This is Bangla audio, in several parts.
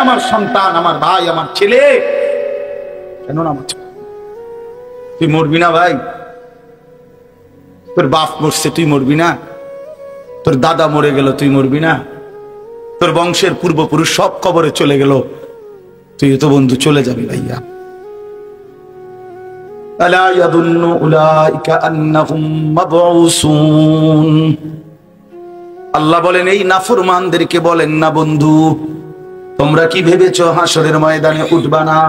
আমার সন্তান, আমার ভাই, আমার ছেলে, কেন নামাজ তুই মরবি না ভাই? তোর বাপ মরছে, তুই মরবি না? তোর দাদা মরে গেল, তুই মরবি না? তোর বংশের পূর্বপুরুষ সব কবরে চলে গেল, তুই তো বন্ধু চলে যাবি ভাইয়া। আলা ইয়াদুন্নু উলাইকা আন্নাহুম মাবউসুন। আল্লাহ বলেন এই নাফরমানদেরকে বলেন না, বন্ধু তোমরা কি ভেবেছো হাসরের ময়দানে উঠবা না?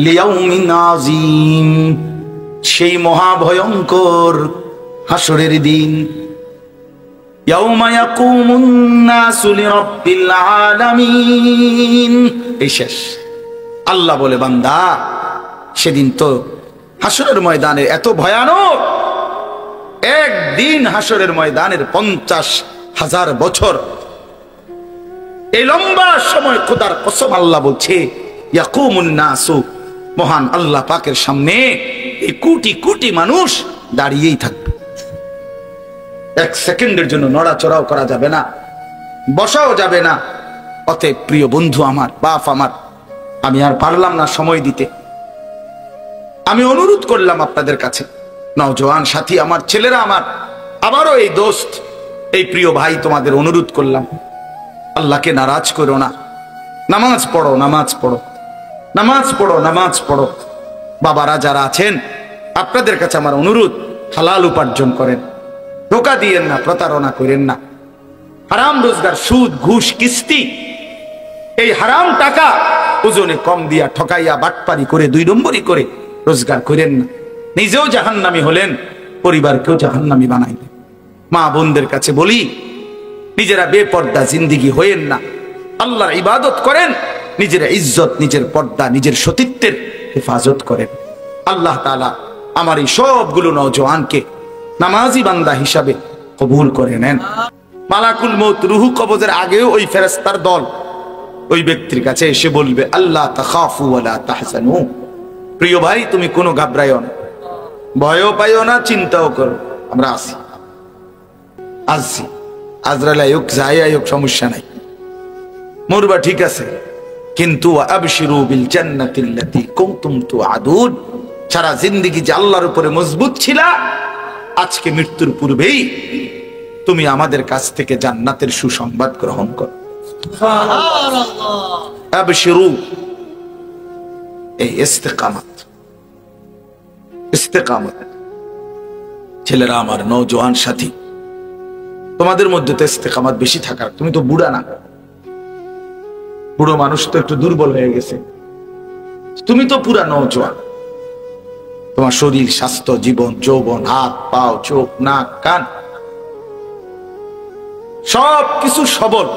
লিয়াউমিন আযীম, সেই মহাভয়ঙ্কর হাসরের দিন। ইয়াউমা ইয়াকুমুন নাসু লিরাব্বিল আলামিন। এই শেষ। আল্লাহ বলে বান্দা সেদিন তো হাসরের ময়দানে এত ভয়ানক, একদিন হাসরের ময়দানের 50,000 বছর, এই লম্বা সময় খোদার কসম আল্লাহ বলছে ইয়াকুমুন নাসু, মহান আল্লাহ পাকের সামনে এই কোটি কোটি মানুষ দাঁড়িয়েই থাকবে। এক সেকেন্ডের জন্য নড়াচড়াও করা যাবে না, বসাও যাবে না। অতএব প্রিয় বন্ধু আমার, বাপ আমার, আমি আর পারলাম না সময় দিতে। আমি অনুরোধ করলাম আপনাদের কাছে, নওজোয়ান সাথী আমার, ছেলেরা আমার, আবারও এই দোস্ত, এই প্রিয় ভাই, তোমাদের অনুরোধ করলাম, আল্লাহকে নারাজ করো না। নামাজ পড়ো, নামাজ পড়ো, নামাজ পড়ো, নামাজ পড়ো। বাবারা যারা আছেন আপনাদের কাছে আমার অনুরোধ, হালাল উপার্জন করেন, ধোঁকা দিয়েন না, প্রতারণা করেন না। হারাম রোজগার, সুদ, ঘুষ, কিস্তি, এই হারাম টাকা ওজনে কম দিয়া ঠকাইয়া বাটপারি করে 2 নম্বরই করে রোজগার করেন না। নিজেও জাহান্নামী হলেন, পরিবারকেও জাহান্নামী বানাইলেন। মা বোনদের কাছে বলি, নিজেরা বেপর্দা জিন্দিগি হইেন না, আল্লাহর ইবাদত করেন, নিজের ইজ্জত, নিজের পর্দা, নিজের সতীত্বের হেফাজত করেন। আল্লাহ তাআলা আমার এই সবগুলো নওজোয়ানকে নামাজি বান্দা হিসাবে কবুল করে নেন। মালাকুল মউত রুহু কবজের আগেও ওই ফেরেশতার দল ওই ব্যক্তির কাছে এসে বলবে, আল্লাহ তাখাফু ওয়ালা তাহজানু, প্রিয় ভাই তুমি কোনো ঘাবড়াইও না, ভয়ও পাইও না, চিন্তাও করো, আমরা আছি, আসছি। আজরাইল আয়ুক, যাই আয়ুক, সমস্যা নাই, মরবা ঠিক আছে, কিন্তু আবশিরু বিল জান্নাতিল্লাতী কুনতুম তুআদুন, সারা জিন্দেগি যে আল্লাহর উপরে মজবুত ছিলা, আজকে মৃত্যুর পূর্বেই তুমি আমাদের কাছ থেকে জান্নাতের সুসংবাদ গ্রহণ করো। সুবহানাল্লাহ। আবশিরু, এই ইস্তেকামত, ইস্তেকামত। ছেলেরা আমার, নওজোয়ান সাথী, তোমাদের মধ্যে তো ইস্তেকামত বেশি থাকার, তুমি তো বুড়া না, বুড়ো মানুষ তো একটু দুর্বল হয়ে গেছে, তুমি তো পুরা নওজোয়ান, তোমার শরীর, স্বাস্থ্য, জীবন, যৌবন, হাত পাও, চোখ, নাক, কান, সব কিছু সবল,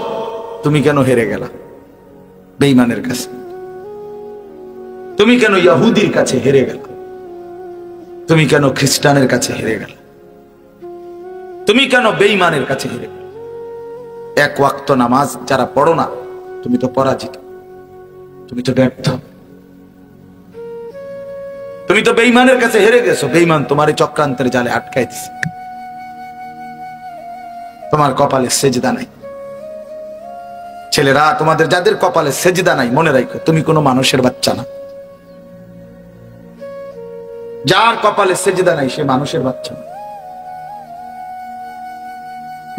তুমি কেন হেরে গেলা বেঈমানের কাছে? তুমি কেন ইহুদির কাছে হেরে গেলা? তুমি কেন খ্রিস্টানের কাছে হেরে গেলা? তুমি কেন বেঈমানের কাছে হেরে গেলা? এক ওয়াক্ত নামাজ যারা পড়ো না, তুমি তো পরাজিত, তুমি তো ব্যর্থ, তুমি তো বেঈমানের কাছে হেরে গেছো। বেঈমান তোমার এই চক্রান্তের জালে আটকাই দিছে, তোমার কপালে সেজদা নাই। ছেলেরা, তোমাদের যাদের কপালে সেজদা নাই, মনে রাখো তুমি কোনো মানুষের বাচ্চা না। যার কপালে সেজদা নাই সে মানুষের বাচ্চা না।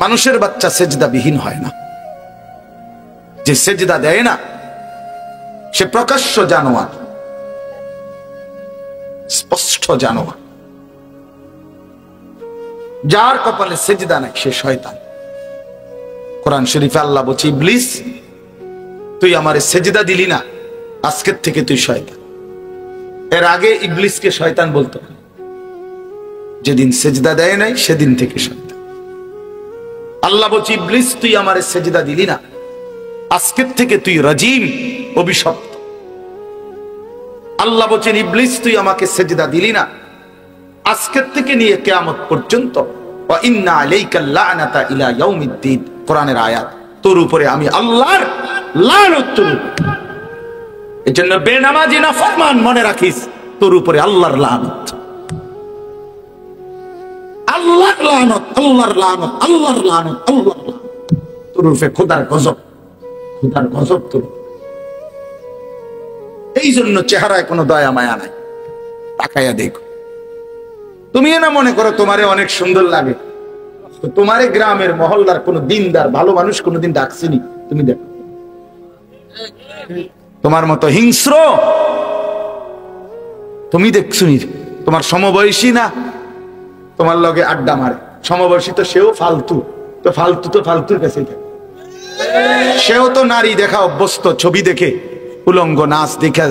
মানুষের বাচ্চা সেজদা বিহীন হয় না, যে সেজদা দেয় না সে প্রকাশ্য জানোয়ার, স্পষ্ট জানোয়ার। যার কপালে সেজদা নাই সে শয়তান। কোরআন শরীফে আল্লাহ বলছে, ইবলিস তুই আমারে সেজদা দিলি না, আজকের থেকে তুই শয়তান। এর আগে ইবলিসকে শয়তান বলতো, যেদিন সেজদা দেয় নাই সেদিন থেকে শয়তান। আল্লাহ বলছে, ইবলিস তুই আমারে সেজদা দিলি না, আজকের থেকে তুই রাজিম, অভিশপ্ত। আল্লাহ বলছেন, ইবলিস তুই আমাকে সেজদা দিলি না, আজকের থেকে নিয়ে কিয়ামত পর্যন্ত, ওয়া ইন্না আলাইকা লা'নাতা ইলা ইয়াউমিদ্দিন, কোরআনের আয়াত, তোর উপরে আমি আল্লাহর লানত। তোর এজন্য বেনামাজি নাফরমান মনে রাখিস, তোর উপরে আল্লাহর লানত, আল্লাহর লানত, আল্লাহর লানত, আল্লাহর লানত, আল্লাহর লানত, তোর উপরে খোদার গজব, খোদার গজব তো। এই জন্য চেহারায় কোনো দয়া মায়া নাই, তাকাইয়া দেখো। তুমি না মনে করো তোমারে অনেক সুন্দর লাগে, তোমারে গ্রামের মহল্লার কোন দিনদার ভালো মানুষ কোনোদিন ডাকছিনি? তুমি দেখো, তোমার মতো হিংস্র তুমি দেখছুনি? তোমার সমবয়সী না, তোমার লগে আড্ডা মারে সমবয়সী, তো সেও ফালতু, তো ফালতু তো ফালতুর কাছে থাকে। সেও তো নারী দেখা অভ্যস্ত, ছবি দেখে, উলঙ্গ নাচ দেখে,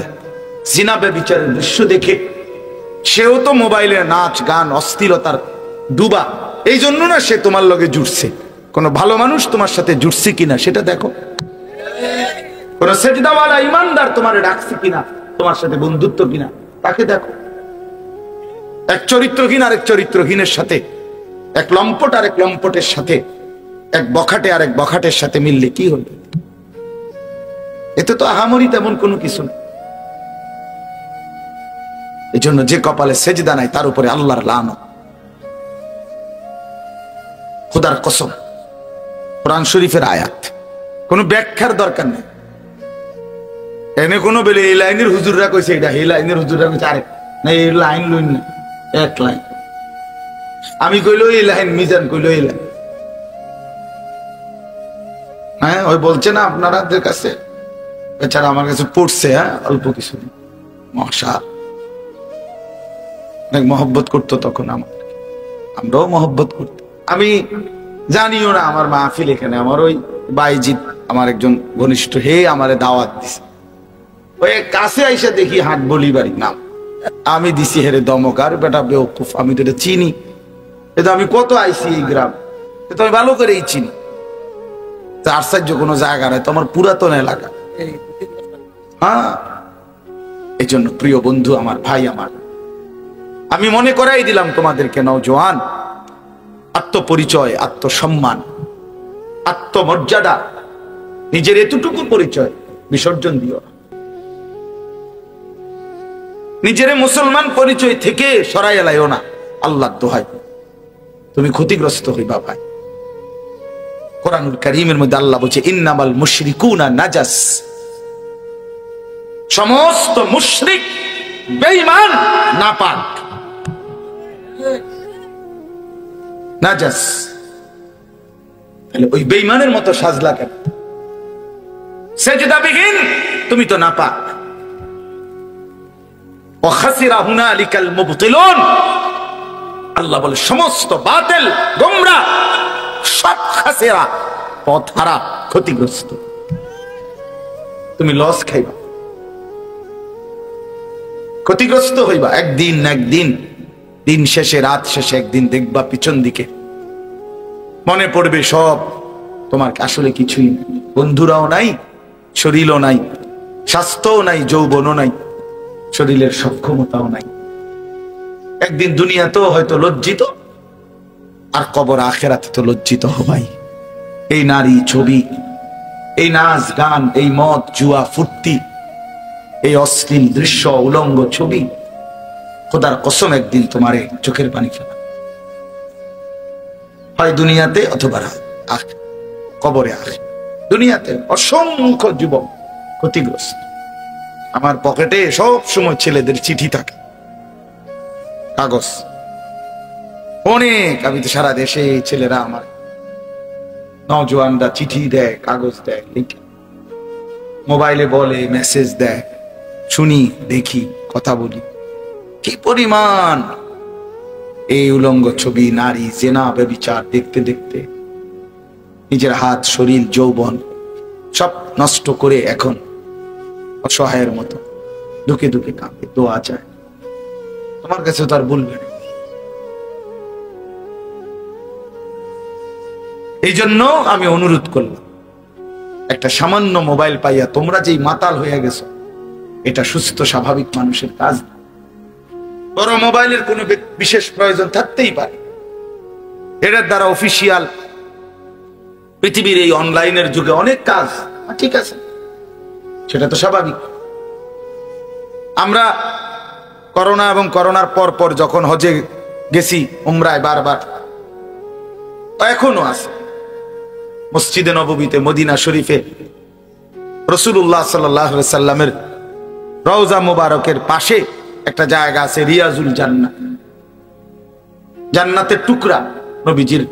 জিনা ব্যভিচারের দৃশ্য দেখে। সেও তো মোবাইলে নাচ গান অশ্লীলতার ডুবা। এই জন্য না সে তোমার লগে জুড়ছে। কোন ভালো মানুষ তোমার সাথে জুড়ছে কিনা সেটা দেখো। কোন সেজদাওয়ালা ইমানদার তোমারে ডাকছে কিনা, তোমার সাথে বন্ধুত্ব কিনা তাকে দেখো। এক চরিত্রহীন আর এক চরিত্রহীনের সাথে, এক লম্পট আর এক লম্পটের সাথে, এক বখাটে আর এক বখাটের সাথে মিললে কি হলো? এতে তো আহামরি তেমন কোনো কিছু না। এই জন্য যে কপালে সেজদা নাই তার উপরে আল্লাহর লানত। খোদার কসম, কোরআন শরীফের আয়াত, কোনো ব্যাখ্যার দরকার নেই। এনে কোনো বেলে এই লাইনের হুজুররা কইছে এটা, এই লাইনের হুজুররা কইছে আরেক, না এই লাইন লইন না, এক লাইন। আমি কইলো এই লাইন, মিজান কইলো এই লাইন। হ্যাঁ, ওই বলছে না আপনাদের কাছে, বেচারা আমার কাছে পড়ছে, হ্যাঁ অল্প কিছু, মশা অনেক মহব্বত করতো তখন আমার, আমরাও মহব্বত করতো। আমি জানিও না আমার মাহফিল এখানে, আমার ওই বাইজিৎ আমার একজন ঘনিষ্ঠ, হে আমারে দাওয়াত দিছে। ওই কাছে আইসা দেখি হাট বলি বাড়ি নাম, আমি দিছি হেরে দমক, আর বেটা বেওকুফ, আমি তো এটা চিনি, এটা আমি কত আইসি এই গ্রাম, এটা আমি ভালো করেই চিনি। আশ্চর্য কোনো জায়গা নাই, তোমার পুরাতন এলাকা। হ্যাঁ, এই জন্য প্রিয় বন্ধু আমার, ভাই আমার, আমি মনে করাই দিলাম তোমাদেরকে, নওজোয়ান, আত্মপরিচয়, আত্মসম্মান, আত্মমর্যাদা, নিজের এতটুকু পরিচয় বিসর্জন দিও না। নিজের মুসলমান পরিচয় থেকে সরাই এলাইও না, আল্লাহর দোহাই, তুমি ক্ষতিগ্রস্ত হইবা ভাই। কোরআনুল কারীমের মধ্যে আল্লাহ বলছে, ইন্নামাল মুশরিকুনা নাজাস, সমস্ত মুশরিক বেঈমান নাপাক, নাজাস। তাহলে ওই বেঈমানের মতো সাজলা কেন? সেজদাবিহীন তুমি তো নাপাক। ওয়া খাসিরা হুনালিকাল মুবতিলুন, আল্লাহ বলে সমস্ত বাতিল, গোমরা, সব খাসিরা, পথহারা, ক্ষতিগ্রস্ত। তুমি লস খাইবা, ক্ষতিগ্রস্ত হইবা। একদিন না একদিন, দিন শেষে, রাত শেষে একদিন দেখবা পিছন দিকে মনে পড়বে সব তোমার আসলে কিছুই নাই, বন্ধুরাও নাই, শরীরও নাই, স্বাস্থ্যও নাই, যৌবনও নাই, শরীরের সক্ষমতাও নাই। একদিন দুনিয়াতেও হয়তো লজ্জিত, আর কবর আখেরাতে তো লজ্জিত হবাই। এই নারী ছবি, এই নাচ গান, এই মদ জুয়া ফুর্তি, এই অশ্লীল দৃশ্য, উলঙ্গ ছবি, খোদার কসম একদিন তোমারে চোখের পানি ফেলা, হয় দুনিয়াতে অথবা কবরে। দুনিয়াতে অসংখ্য যুবক ক্ষতিগ্রস্ত। আমার পকেটে সব সময় ছেলেদের চিঠি থাকে, কাগজ অনেক। আমি তো সারা দেশে ছেলেরা আমার নওজোয়ানরা চিঠি দেয়, কাগজ দেয়, লিখে মোবাইলে বলে, মেসেজ দেয়, শুনি, দেখি, কথা বলি। কি পরিমাণ এই উলঙ্গ ছবি, নারী, জেনা, ব্যভিচার দেখতে দেখতে নিজের হাত, শরীর, যৌবন সব নষ্ট করে এখন অসহায়ের মতো দুঃখে দুঃখে কাঁপে, দোয়া চায়। তোমার কাছে তো আর বলবে না। এই জন্য আমি অনুরোধ করলাম, একটা সামান্য মোবাইল পাইয়া তোমরা যেই মাতাল হয়ে গেছো, এটা সুস্থ স্বাভাবিক মানুষের কাজ না। বড় মোবাইলের কোনো বিশেষ প্রয়োজন থাকতেই পারে, এটার দ্বারা অফিসিয়াল পৃথিবীর এই অনলাইনের যুগে অনেক কাজ, ঠিক আছে, সেটা তো স্বাভাবিক। আমরা করোনা এবং করোনার পর পর যখন হজে গেছি, উমরায় বারবার, এখনো আছে মসজিদে নববীতে, মদিনা শরীফে রাসূলুল্লাহ সাল্লাল্লাহু আলাইহি সাল্লামের রওজা মুবারকের পাশে একটা জায়গা আছে রিয়াজুল জান্নাহ, জান্নাতের টুকরা, নবীজির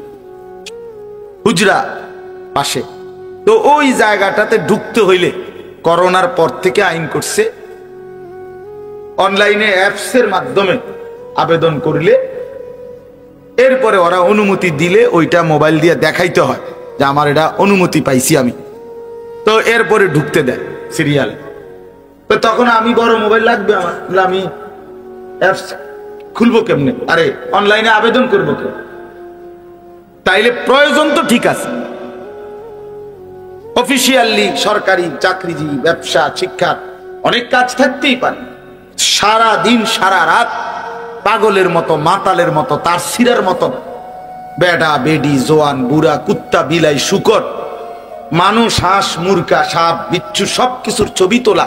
হুজরা পাশে। তো ওই জায়গাটাতে ঢুকতে হইলে করোনার পর থেকে আইন করছে অনলাইনে অ্যাপসের মাধ্যমে আবেদন করলে এরপরে ওরা অনুমতি দিলে ওইটা মোবাইল দিয়ে দেখাইতে হয় যে আমার এটা অনুমতি পাইছি আমি, তো এরপরে ঢুকতে দেয় সিরিয়ালে। তো তখন আমি বড় মোবাইল লাগবে আমার, আমি অ্যাপস খুলবো কেমনে, আরে অনলাইনে আবেদন করবো কে? তাইলে প্রয়োজন তো ঠিক আছে, অফিসিয়ালি সরকারি চাকরিজীবী, ব্যবসা, শিক্ষা অনেক কাজ থাকতেই পারে। সারা দিন সারা রাত পাগলের মতো, মাতালের মতো, তার সিরার মতো বেডা বেডি, জোয়ান বুড়া, কুত্তা বিলাই, শুকর, মানুষ, হাঁস মুরগা, সাপ বিচ্ছু সবকিছুর ছবি তোলা,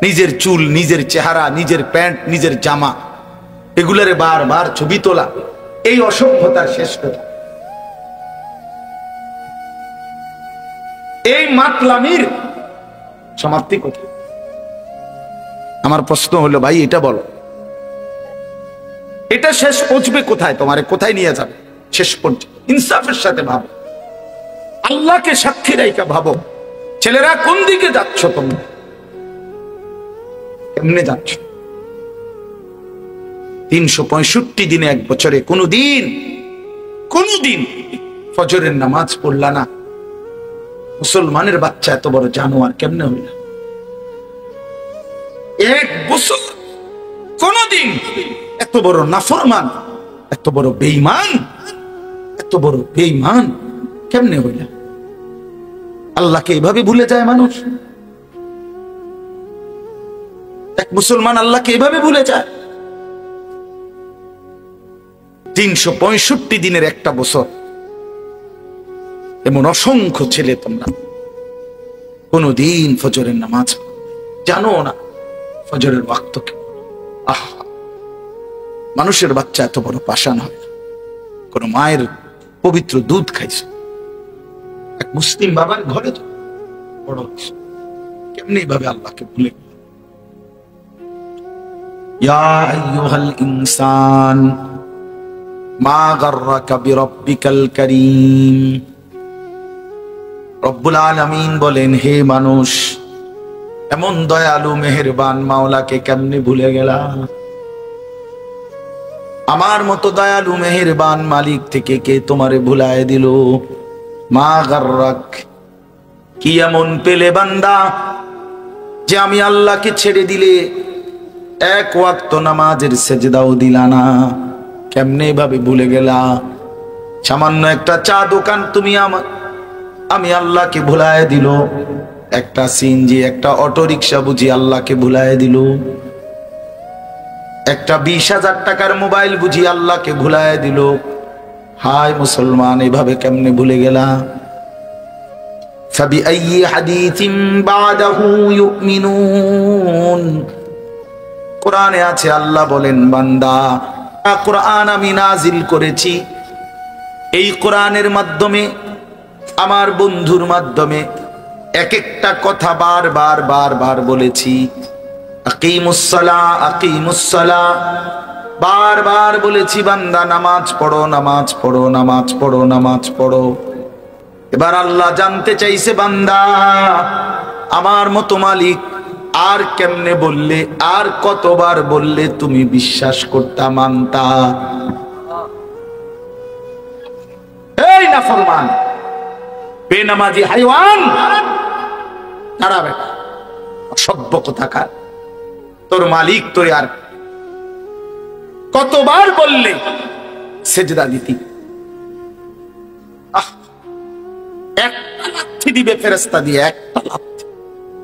নিজের চুল, নিজের চেহারা, নিজের প্যান্ট, নিজের জামা, এগুলারে বারবার ছবি তোলা, এই অসভ্যতার শেষ কথা। এই মাতলামির সমাপ্তি কোথায়? আমার প্রশ্ন হলো ভাই, এটা বলো, এটা শেষ পৌঁছবে কোথায়? তোমারে কোথায় নিয়ে যাবে শেষ পর্যন্ত? ইনসাফের সাথে ভাবো, আল্লাহকে সাক্ষী রাইখা ভাবো, ছেলেরা কোন দিকে যাচ্ছ, তোমরা কেমনে যাচ্ছ? 365 দিনে, এক বছরে কোনদিন ফজরের নামাজ পড়লা না? মুসলমানের বাচ্চা এত বড় জানোয়ার কেমনে হইল? এক বছর কোনদিন এত বড় নাফরমান, এত বড় বেঈমান কেমনে হইল? আল্লাহকে এভাবে ভুলে যায় মানুষ? এক মুসলমান আল্লাহকে এভাবে ভুলে যায়? 365 দিনের একটা বছর, এমন অসংখ্য ছেলে তোমরা কোনদিন ফজরের নামাজ জানো না, ফজরের ওয়াক্ত কি? মানুষের বাচ্চা এত বড় পাষাণ হয় না। কোন মায়ের পবিত্র দুধ খাইছে, এক মুসলিম বাবার ঘরে বড় কেমনি ভাবে আল্লাহকে ভুলে গেল? ইয়া আইয়ুহাল ইনসান মা গাররাকা বিরাব্বিকাল কারীম। রব্বুল আলামিন বলেন, হে মানুষ, এমন দয়ালু মেহেরবান মাওলাকে কেমনে ভুলে গেলা? আমার মতো দয়ালু মেহেরবান মালিক থেকে কে তোমারে ভুলায় দিল? মা গাররাক, কি এমন পেলে বান্দা যে আমি আল্লাহকে ছেড়ে দিলে এক ওয়াক্ত নামাজের সেজদাও দিলা না? কেমনে ভাবে ভুলে গেলা? সামান্য একটা চা দোকান তুমি আমি আল্লাহকে ভুলায় দিল, একটা সিএনজি, একটা অটো রিক্সা বুঝি আল্লাহকে ভুলায় দিল, একটা 20,000 টাকার মোবাইল বুঝি আল্লাহকে ভুলায় দিল। হায় মুসলমান, এভাবে কেমনে ভুলে গেলা? ফাবিআইয়ি হাদিসিন বাদাহু ইউমিনুন। কোরআনে আছে, আল্লাহ বলেন, বান্দা, কোরআন আমি নাজিল করেছি, এই কোরআনের মাধ্যমে, আমার বন্ধুর মাধ্যমে এক একটা কথা বারবার বলেছি। আকিমুস সালাহ, আকিমুস সালাহ, বারবার বলেছি বান্দা নামাজ পড়ো, নামাজ পড়ো, নামাজ পড়ো, নামাজ পড়ো। এবার আল্লাহ জানতে চাইছে, বান্দা আমার মতো মালিক আর কেমনে বললে, আর কতবার বললে তুমি বিশ্বাস করতা, মানতা? এই নাফরমান বেনামাজি হাইওয়ান, দাঁড়াবে অসভ্য কোথাকার, তোর মালিক তোরে আর কতবার বললে সেজদা দিতি? একটা লাথি দিবে ফেরেশতা দিয়ে, একটা লাথি,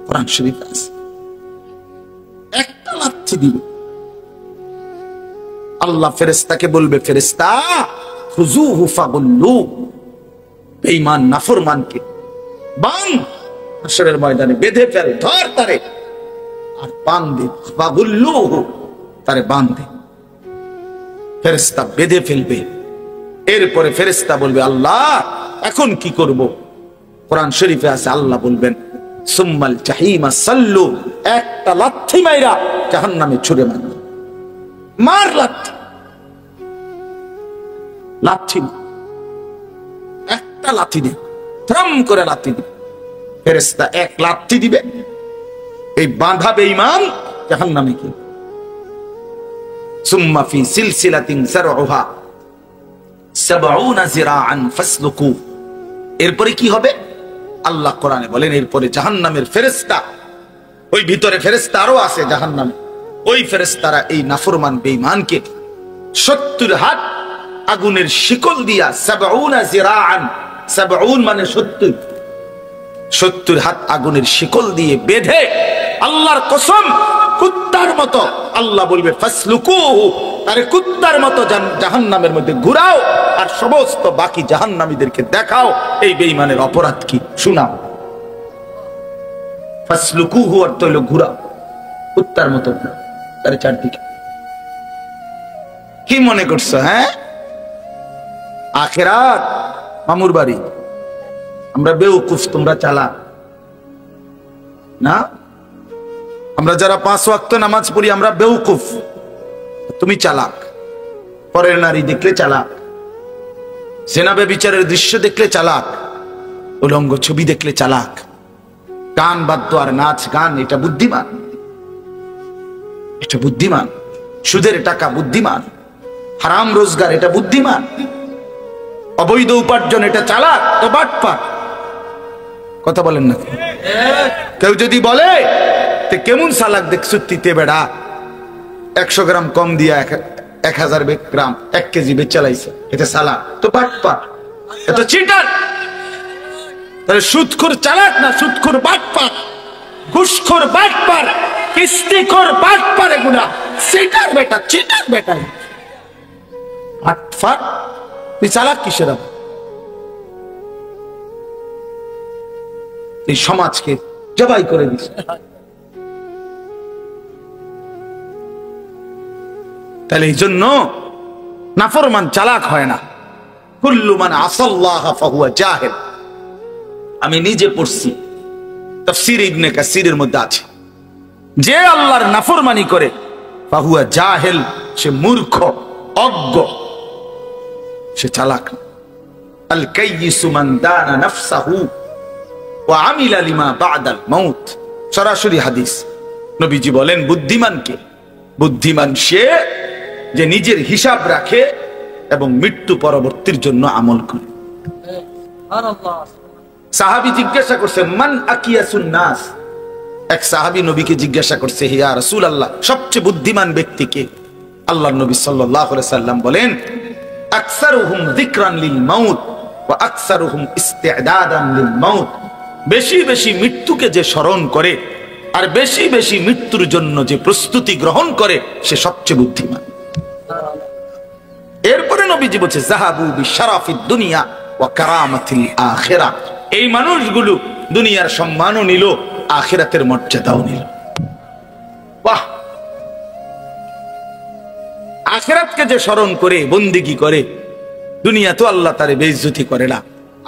কোরআন শরীফ আছে, একটা লাথি দিবে। আল্লাহ ফেরেশতাকে বলবে, ফেরেশতা খুযুহু ফাগুল্লু, বেঈমান নাফরমানকে বান হাশরের ময়দানে বেঁধে ফেল, ধর তারে আর বাঁধে, ফাগুল্লুহু, তারে বাঁধে। ফেরেশতা বেঁধে ফেলবে। এরপরে ফেরেশতা বলবে, আল্লাহ এখন কি করব? কোরআন শরীফে আছে, আল্লাহ বলবেন, সুম্মাল জাহিমা সাল্লু, একটা লাথি মাইরা জাহান্নামে ছুঁড়ে মারল। মার লাথি, লাথি একটা লাথি দিবে, থ্রাম করে লাথি দিবে। ফেরেশতা এক লাথি দিবে, এই বাঁধা বেঈমান জাহান্নামে কি। সুম্মা ফি সিলসিলাতিন যারউহা 70 জিরাআন ফাসলুকু। এরপরে কি হবে আল্লাহ কোরআনে বলেন, এরপরে জাহান্নামের ফেরেশতা, ওই ভিতরে ফেরেশতা আরো আছে জাহান্নামে, ওই ফেরেশতারা এই নাফরমান বেঈমানকে 70 হাত আগুনের শিকল দিয়া 70 জিরাআন, 70 মানে 70 হাত আগুনের শিকল দিয়ে বেঁধে, আল্লাহর কসম কুত্তার মতো আল্লাহ বলবে ফাসলুকুহু, আরে কুত্তার মতো জাহান্নামের মধ্যে ঘুরাও, আর সমস্ত বাকি জাহান্নামীদেরকে দেখাও এই বেঈমানের অপরাধ কি, শোনাও। ফাসলুকুহু অর্থ হলো ঘুরাও, কুত্তার মতো ঘুরাও তার চারদিকে। কি মনে করছো? হ্যাঁ, আখিরাত মামুর বাড়ি, আমরা বেউকুফ, তোমরা চালাক না। আমরা যারা 5 ওয়াক্ত নামাজ পড়ি আমরা বেউকুফ, তুমি চালাক। পরের নারী দেখলে চালাক, জেনা ব্যভিচারের দৃশ্য দেখলে চালাক, উলঙ্গ ছবি দেখলে চালাক, গান বাদ্য আর নাচ গান এটা বুদ্ধিমান, এটা বুদ্ধিমান। সুদের টাকা বুদ্ধিমান, হারাম রোজগার এটা বুদ্ধিমান, অবৈধ উপার্জন এটা চালাক, তো বাটপার। কথা বলেন না কেউ? যদি বলে কেমন চালাক দেখছো তিতে বেড়া, 100 গ্রাম কম দিয়া 1000 গ্রাম 1 কেজি বেচালাইছে, এটা চালাক, তো বাটপার, এটা চিটার। তাহলে সুদখোর চালাক না, সুদখোর বাটপার, ঘুষখোর বাটপার, কিস্তিখোর বাটপার, এগুলা চিটার বেটা, চিটার বেটা, বাটপার। তুই চালাক কিসের? এই সমাজকে জবাই করে দিস। তাহলে এই জন্য নাফরমান চালাক হয় না। কুল্লু মান আসাল্লাহ ফাহুয়া জাহিল। আমি নিজে পড়ছি, তাফসীর ইবনে কাসিরের মধ্যে আছে, যে আল্লাহর নাফরমানি করে ফাহুয়া জাহিল, সে মূর্খ, অজ্ঞ, সে চালাক। আল কাইয়িসু মান দানা নাফসাহু ওয়া আমিলা লিমা বা'দাল মাউত। সরাসরি হাদিস। নবীজি বলেন বুদ্ধিমান কে? বুদ্ধিমান সে যে নিজের হিসাব রাখে এবং মৃত্যু পরবর্তীর জন্য আমল করে। সাহাবী জিজ্ঞাসা করছে মান আকিয়াসুন নাস। এক সাহাবী নবীকে জিজ্ঞাসা করছে, হে ইয়া রাসূলুল্লাহ, সবচেয়ে বুদ্ধিমান ব্যক্তি কে? আল্লাহর নবী সাল্লাল্লাহু আলাইহি সাল্লাম বলেন, আকসারুহুম যিকরান লিল মাউত ওয়া আকসারুহুম ইস্তি'দাদান লিল মাউত। বেশি বেশি মৃত্যুকে যে স্মরণ করে আর বেশি বেশি মৃত্যুর জন্য যে প্রস্তুতি গ্রহণ করে, সে সবচেয়ে বুদ্ধিমান। এরপরে নবীজি বলছে যাহাবু বিশারাফিদ দুনিয়া ওয়া কারামাতিল আখিরাহ। এই মানুষগুলো দুনিয়ার সম্মানও নিল, আখিরাতের মর্যাদাও নিল। বাহ! আখিরাতকে যে স্মরণ করে বন্দেগী করে, দুনিয়া তো আল্লাহ তারে বেইজ্জতি করে না,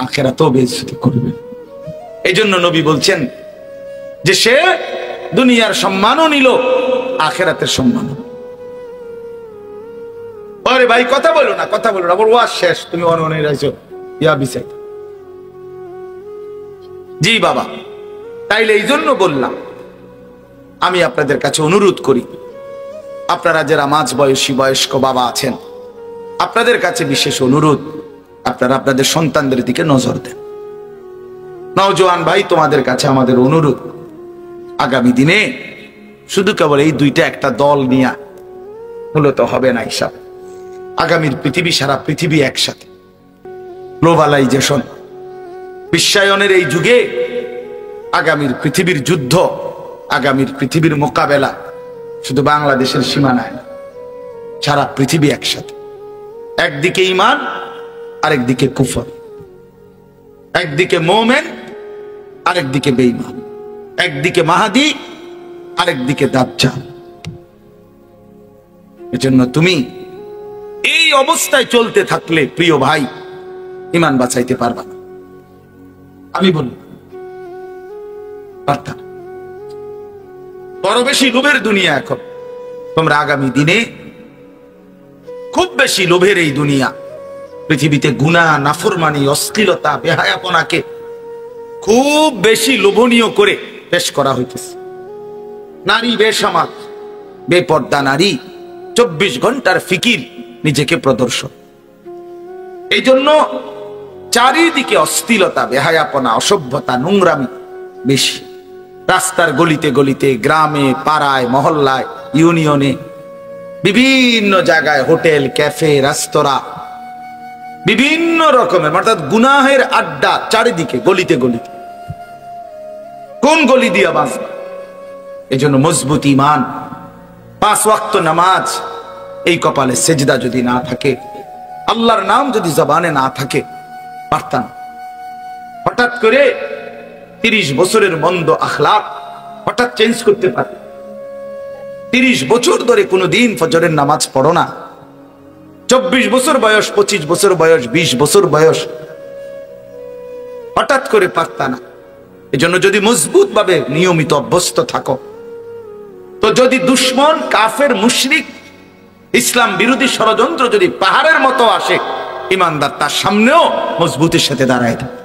আখিরাতও বেইজ্জতি করবে। এই জন্য নবী বলছেন যে সে দুনিয়ার সম্মানও নিল, আখিরাতের সম্মানও। আরে ভাই কথা বলো না, কথা বলো না, আমার ওয়াজ শেষ, তুমি অননে রইছো ইয়া বিসাই। জি বাবা, তাইলে এই জন্য বললাম, আমি আপনাদের কাছে অনুরোধ করি, আপনারা যারা মাঝ বয়সী বয়স্ক বাবা আছেন, আপনাদের কাছে বিশেষ অনুরোধ, আপনারা আপনাদের সন্তানদের দিকে নজর দেন। নওজোয়ান ভাই, তোমাদের কাছে আমাদের অনুরোধ, আগামী দিনে শুধু কেবল এই দুইটা একটা দল নিয়ে মূলত হবে না হিসাব। আগামীর পৃথিবী, সারা পৃথিবী একসাথে, গ্লোবালাইজেশন, বিশ্বায়নের এই যুগে আগামীর পৃথিবীর যুদ্ধ, আগামীর পৃথিবীর মোকাবেলা শুধু বাংলাদেশের সীমানায় না, সারা পৃথিবী একসাথে। একদিকে ঈমান, আরেকদিকে কুফর, একদিকে মুমিন, আরেকদিকে বেঈমান, একদিকে মাহাদি, আরেকদিকে দাজ্জাল। এজন্য তুমি এই অবস্থায় চলতে থাকলে প্রিয় ভাই, ঈমান বাঁচাইতে পারবা না। আমি বলি পারতা না। বড় বেশি লোভের দুনিয়া এখন। তোমরা আগামী দিনে খুব বেশি লোভের এই দুনিয়া, পৃথিবীতে গুনাহ, নাফরমানি, অশ্লীলতা, বেহায়াপনাকে খুব বেশি লোভনীয় করে পেশ করা হইতেছে। নারী বেসামাল, বেপর্দা নারী, 24 ঘন্টার ফিকির, নিজেকে প্রদর্শন। এই জন্য চারিদিকে অশ্লীলতা, বেহায়াপনা, অসভ্যতা, নোংরামি বেশি। রাস্তার গলিতে গলিতে, গ্রামে, পাড়ায়, মহল্লায়, ইউনিয়নে, বিভিন্ন জায়গায়, হোটেল, ক্যাফে, রেস্তোরাঁ, বিভিন্ন রকমের অর্থাৎ গুনাহের আড্ডা চারিদিকে, গলিতে গলিতে। কোন গলি দিয়া বাঁচবা? এই জন্য মজবুত ঈমান, 5 ওয়াক্ত নামাজ, এই কপালে সেজদা যদি না থাকে, আল্লাহর নাম যদি জবানে না থাকে, পারতাম। হঠাৎ করে 30 বছরের মন্দ আখলাক হঠাৎ চেঞ্জ করতে পারে। 30 বছর ধরে কোনোদিন ফজরের নামাজ পড়ো না, 24 বছর বয়স, 25 বছর বয়স, 20 বছর বয়স, হঠাৎ করে পারতা না। এজন্য যদি মজবুত ভাবে নিয়মিত অভ্যস্ত থাকো, তো যদি দুশ্মন, কাফের, মুশরিক, ইসলাম বিরোধী ষড়যন্ত্র যদি পাহাড়ের মতো আসে, ইমানদার তার সামনেও মজবুতের সাথে দাঁড়ায় থাকে।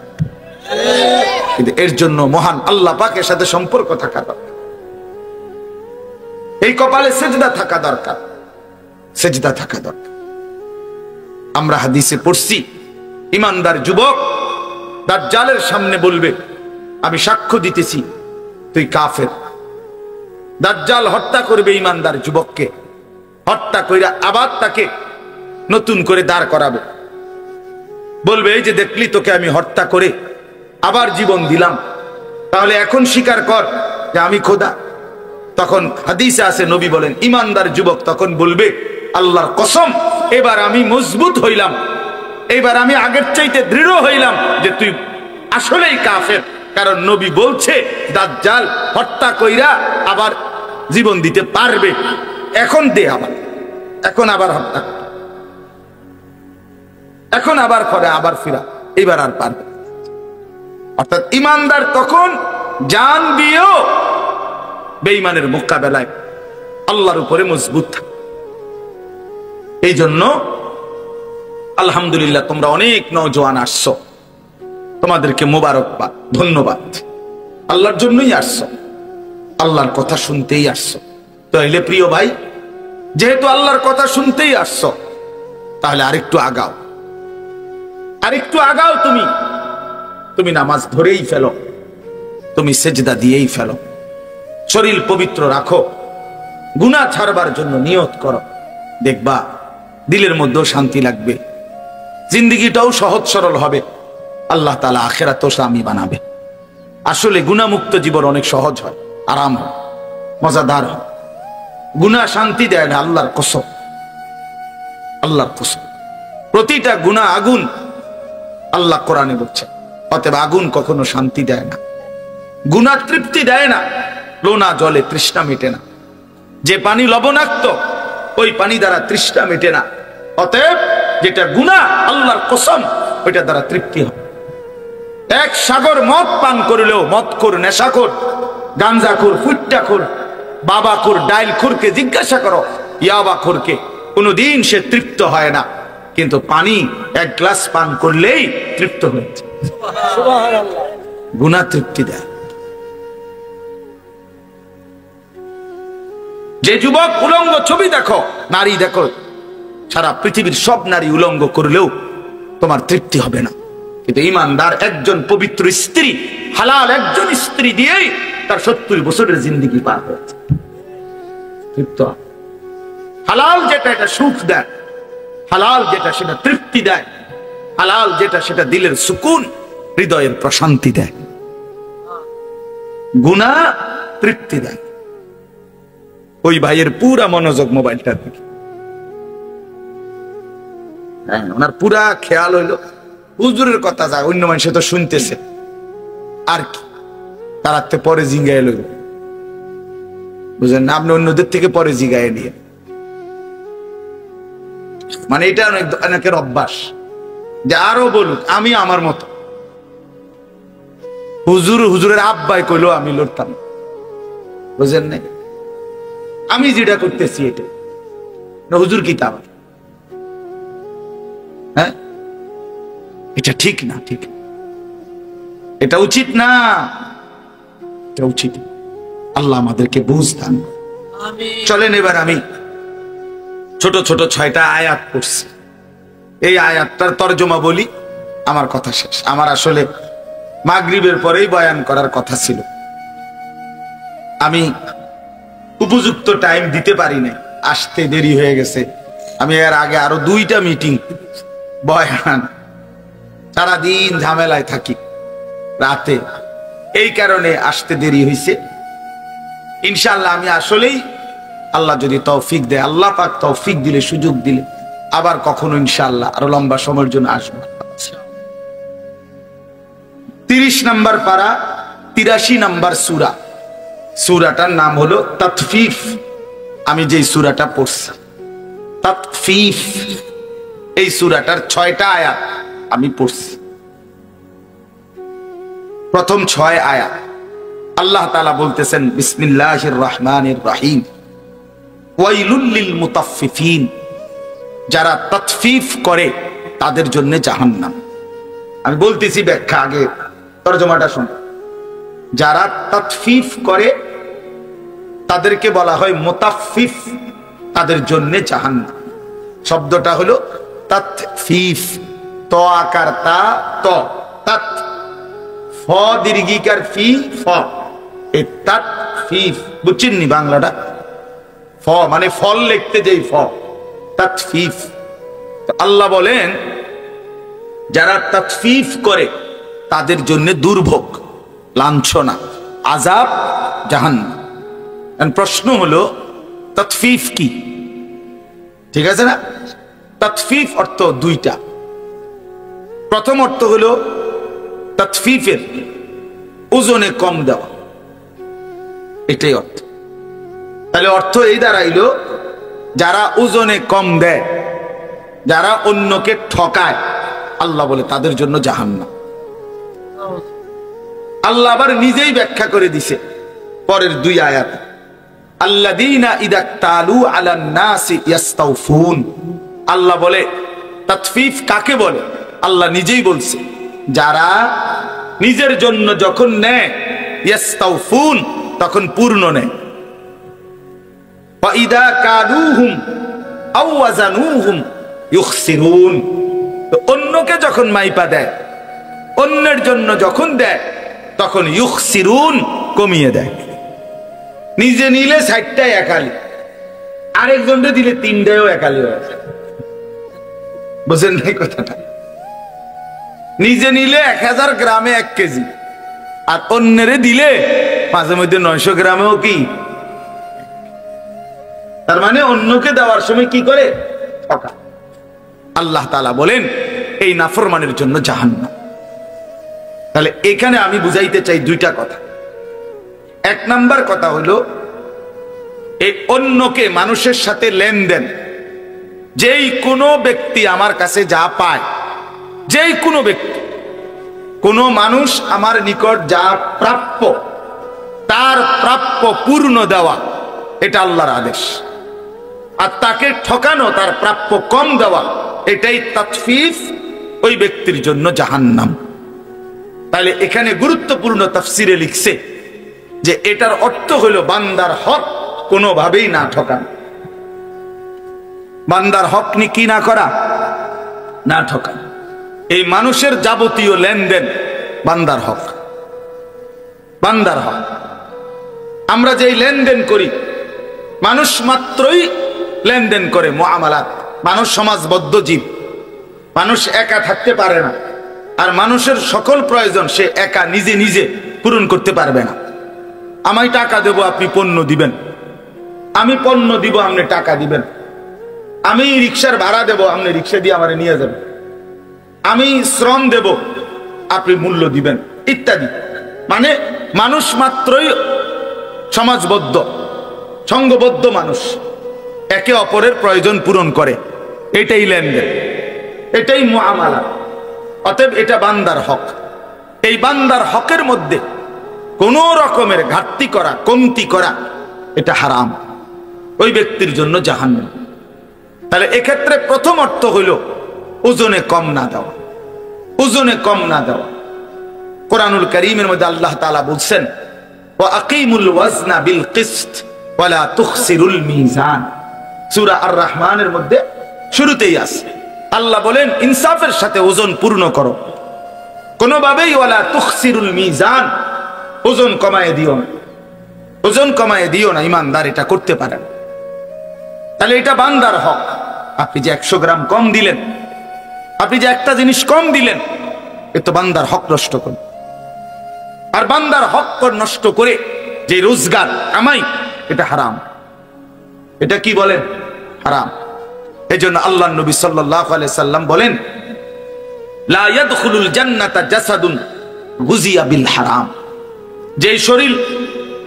কিন্তু এর জন্য মহান আল্লাহ পাকের সাথে সম্পর্ক থাকা দরকার। এই কপালে সেজদা থাকা দরকার, সেজদা থাকা দরকার। আমরা হাদিসে পড়ছি, ইমানদার যুবক দাজ্জালের সামনে বলবে, আমি সাক্ষ্য দিতেছি তুই কাফের। দাজ্জাল হত্যা করবে ইমানদার যুবককে, হত্যা কইরা আবার তাকে নতুন করে দাঁড় করাবে। বলবে, এই যে দেখলি, তোকে আমি হত্যা করে আবার জীবন দিলাম, তাহলে এখন স্বীকার কর যে আমি খোদা। তখন হাদিসে আছে, নবী বলেন, ইমানদার যুবক তখন বলবে, আল্লাহর কসম, এবার আমি মজবুত হইলাম, এবার আমি আগের চাইতে দৃঢ় হইলাম যে তুই আসলেই কাফের। কারণ নবী বলছে দাজ্জাল হত্যা কইরা আবার জীবন দিতে পারবে, এখন দে আবার, এখন আবার হত্যা, এখন আবার করে আবার ফিরা, এবার আর পারবে। অর্থাৎ ইমানদার তখন জান দিয়েও বেঈমানের মোকাবেলায় আল্লাহর উপরে মজবুত থাকে। এই জন্য আলহামদুলিল্লাহ, তোমরা অনেক নওজোয়ান আসছো, তোমাদেরকে মোবারকবাদ, ধন্যবাদ। আল্লাহর জন্যই আসছো, আল্লাহর কথা শুনতেই আসছো। তাহলে প্রিয় ভাই, যেহেতু আল্লাহর কথা শুনতেই আসছো, তাহলে আরেকটু আগাও, আরেকটু আগাও। তুমি নামাজ ধরেই ফেলো, তুমি সেজদা দিয়েই ফেলো, শরীর পবিত্র রাখো, গুনাহ ছাড়বার জন্য নিয়ত করো। দেখবা দিলের মধ্যেও শান্তি লাগবে, জিন্দেগিটাও সহজ সরল হবে, আল্লাহ তাআলা আখিরাতও স্বামী বানাবে। আসলে গুনাহমুক্ত জীবন অনেক সহজ হয়, আরাম হয়, মজাদার হয়। গুনাহ শান্তি দেয় না, আল্লাহর কসম, আল্লাহর কসম। প্রতিটা গুনাহ আগুন, আল্লাহ কোরআনে বলছে। অতএব আগুন কখনো শান্তি দেয় না, গুনাহ তৃপ্তি দেয় না, লোনা জলে তৃষ্ণা মেটে না। যে পানি লবণাক্ত, ওই পানি দ্বারা তৃষ্ণা মেটে না। অতএব যেটা গুনাহ, আল্লাহর কসম, ওইটা দ্বারা তৃপ্তি হয়। এক সাগর মদ পান করলেও মদখোর, নেশাখোর, গাঞ্জাখোর, ফুট্টাখোর, বাবাখোর, ডাইলখোরকে জিজ্ঞাসা করো, ইয়াবাখোরকে, কোনদিন সে তৃপ্ত হয় না। কিন্তু পানি 1 গ্লাস পান করলেই তৃপ্ত হয়েছে। গুনাহ তৃপ্তি দেয়। যে যুবক উলঙ্গ ছবি দেখো, নারী দেখো, সারা পৃথিবীর সব নারী উলঙ্গ করলেও তোমার তৃপ্তি হবে না। কিন্তু ইমানদার একজন পবিত্র স্ত্রী, হালাল একজন স্ত্রী দিয়েই তার 70 বছরের জিন্দেগি পার হয়েছে, তৃপ্ত। হালাল যেটা, এটা সুখ দেয়, হালাল যেটা সেটা তৃপ্তি দেয়, হালাল যেটা সেটা দিলের সুকুন, হৃদয়ের প্রশান্তি দেয়। গুনাহ তৃপ্তি দেয়। ওই ভাইয়ের পুরা মনোযোগ মোবাইলটার দিকে, ওনার পুরা খেয়াল হইলো হুজুরের কথা, যা অন্য মানুষ তো শুনতেছে আর কি, তার পরে জিঙ্গায় লইল, বুঝলেন না? আপনি অন্যদের থেকে পরে জিগায় নিয়ে, মানে এটা অনেকের অভ্যাস যে আরো বলুক, আমি আমার মতো। হুজুরের আব্বাই কইলো আমি লড়তাম, বুঝেন নাই? আমি যেটা করতেছি এটা হুজুর কি তা, হ্যাঁ এটা ঠিক না, ঠিক এটা উচিত না, এটা উচিত। আল্লাহ আমাদেরকে বুঝ দান। চলেন এবার আমি ছোট ছোট 6টা আয়াত পড়ছি, এই আয়াতটার তরজমা বলি, আমার কথা শেষ। আমার আসলে মাগরিবের পরেই বয়ান করার কথা ছিল, আমি উপযুক্ত টাইম দিতে পারি নাই, আসতে দেরি হয়ে গেছে। আমি এর আগে আরো 2টা মিটিং, বয়ান, সারাদিন ঝামেলায় থাকি রাতে, এই কারণে আসতে দেরি হয়েছে। ইনশাআল্লাহ আমি আসলেই আল্লাহ যদি তৌফিক দেয়, আল্লাহ পাক তৌফিক দিলে, সুযোগ দিলে আবার কখনো ইনশাআল্লাহ আরো লম্বা সময়ের জন্য আসবো। 30 নম্বর পারা, 83 নম্বর সূরা। সূরাটার নাম হলো তাতফিফ। আমি যেই সূরাটা পড়ছি তাতফিফ, এই সূরাটার 6টা আয়াত আমি পড়ছি। প্রথম 6 আয়াত আল্লাহ তাআলা বলতেছেন, বিসমিল্লাহির রহমানির রহিম, ওয়াইলুল লিল মুতাফফিফিন, যারা তাতফিফ করে তাদের জন্য জাহান্নাম। আমি বলতেছি ব্যাখ্যা, আগে তরজমাটা শুনুন। যারা তাতফিফ করে তাদেরকে বলা হয় মুতাফফিফ, তাদের জন্য জাহান্নাম। শব্দটা হলো তাতফিফ, ত আকার তা, ত, তাত, ফ দীর্ঘিকার ফি, ফ, এই তাতফিফ, বুঝছেন নি বাংলাটা? ফ মানে ফল লিখতে যেই ফ, তাতফিফ। আল্লাহ বলেন যারা তাতফিফ করে তাদের জন্য দুর্ভোগ, লাঞ্ছনা, আযাব, জাহান্নাম। প্রশ্ন হলো তাতফিফ কি? ঠিক আছে না? তাতফিফ অর্থ 2টা। প্রথম অর্থ হলো তাতফিফের ওজনে কম দেওয়া, এটাই অর্থ। তাহলে অর্থ এই দাঁড়াইলো, যারা ওজনে কম দেয়, যারা অন্যকে ঠকায়, আল্লাহ বলে তাদের জন্য জাহান্নাম। আল্লাহ আবার নিজেই ব্যাখ্যা করে দিছে পরের 2 আয়াত, আল্লাযীনা ইযা তালু আলান নাসি ইস্তাউফুন। আল্লাহ বলে তাতফিফ কাকে বলে, আল্লাহ নিজেই বলছে, যারা নিজের জন্য যখন নেয় ইস্তাউফুন, তখন পূর্ণ নেয়। ওয়া ইযা কালুহুম আও ওয়াজানুহুম ইউখসিরুন, অন্যকে যখন মাইপা দেয়, অন্যের জন্য যখন দেয়, তখন ইউখসিরুন, কমিয়ে দেয়। নিজে নিলে 60টায় একালি, আরেকজনকে দিলে 3টায়ও একালি হয়েছে। বুঝেন নাই কথাটা? নিজে নিলে 1000 গ্রামে 1 কেজি, আর অন্যেরে দিলে মাঝে মধ্যে 900 গ্রামেও কি। তার মানে অন্যকে দেওয়ার সময় কি করে? ঠকা। আল্লাহ তাআলা বলেন এই নাফরমানের জন্য জাহান্নাম। তাহলে এখানে আমি বুঝাইতে চাই 2টা কথা। 1 নাম্বার কথা হলো, এই অন্যকে, মানুষের সাথে লেনদেন, যেই কোনো ব্যক্তি আমার কাছে যা পায়, যেই কোনো ব্যক্তি, কোনো মানুষ আমার নিকট যা প্রাপ্য, তার প্রাপ্য পূর্ণ দেওয়া, এটা আল্লাহর আদেশ। আর তাকে ঠকানো, তার প্রাপ্য কম দেওয়া, এটাই তাতফিফ, ওই ব্যক্তির জন্য জাহান্নাম। তাহলে এখানে গুরুত্বপূর্ণ তাফসিরে লিখছে যে এটার অর্থ হলো বান্দার হক কোনোভাবেই না ঠকানো, বান্দার হক কি না করা, না ঠকানো। এই মানুষের যাবতীয় লেনদেন বান্দার হক, বান্দার হক। আমরা যেই লেনদেন করি, মানুষ মাত্রই লেনদেন করে, মুআমালাত। মানুষ সমাজবদ্ধ জীব, মানুষ একা থাকতে পারে না, আর মানুষের সকল প্রয়োজন সে একা নিজে নিজে পূরণ করতে পারবে না। আমি টাকা দেব, আপনি পণ্য দিবেন, আমি পণ্য দিব, আপনি টাকা দিবেন, আমি রিকশার ভাড়া দেব, আপনি রিকশা দিয়ে আমারে নিয়ে যাবেন, আমি শ্রম দেব, আপনি মূল্য দিবেন, ইত্যাদি। মানে মানুষ মাত্রই সমাজবদ্ধ, সংঘবদ্ধ মানুষ, একে অপরের প্রয়োজন পূরণ করে, এটাই লেনদেন, এটাই মুআমালা। অতএব এটা বান্দার হক। এই বান্দার হকের মধ্যে কোন রকমের ঘাটতি করা, কমতি করা, এটা হারাম, ওই ব্যক্তির জন্য জাহান্নাম। তাহলে এক্ষেত্রে প্রথম অর্থ হইল ওজনে কম না দেওয়া, ওজনে কম না দেওয়া। কোরআনুল কারীমের মধ্যে আল্লাহ তাআলা বলছেন, ওয়া আকিমুল ওয়াজনা বিল কিসত ওয়া লা তুখসিরুল মিজান। সূরা আর রহমানের মধ্যে শুরুতেই আছে, আল্লাহ বলেন ইনসাফের সাথে ওজন পূর্ণ করো, কোনোভাবেই ওয়ালা তুখসিরুল মিজান, ওজন কমায় দিও না, ওজন কমায় দিও না। ইমানদার এটা করতে পারে না। তাহলে এটা বান্দার হক। আপনি যে 100 গ্রাম কম দিলেন, আপনি যে একটা জিনিস কম দিলেন, এ তো বান্দার হক নষ্ট করল। আর বান্দার হক নষ্ট করে যে রোজগার কামাই, এটা হারাম। এটা কি বলেন? হারাম। এজন্য আল্লাহর নবী সাল্লাল্লাহু আলাইহি সাল্লাম বলেন, লা ইয়াদখুলুল জান্নাতা জাসাদুন গুজিয়া বিল হারাম। যে শরীর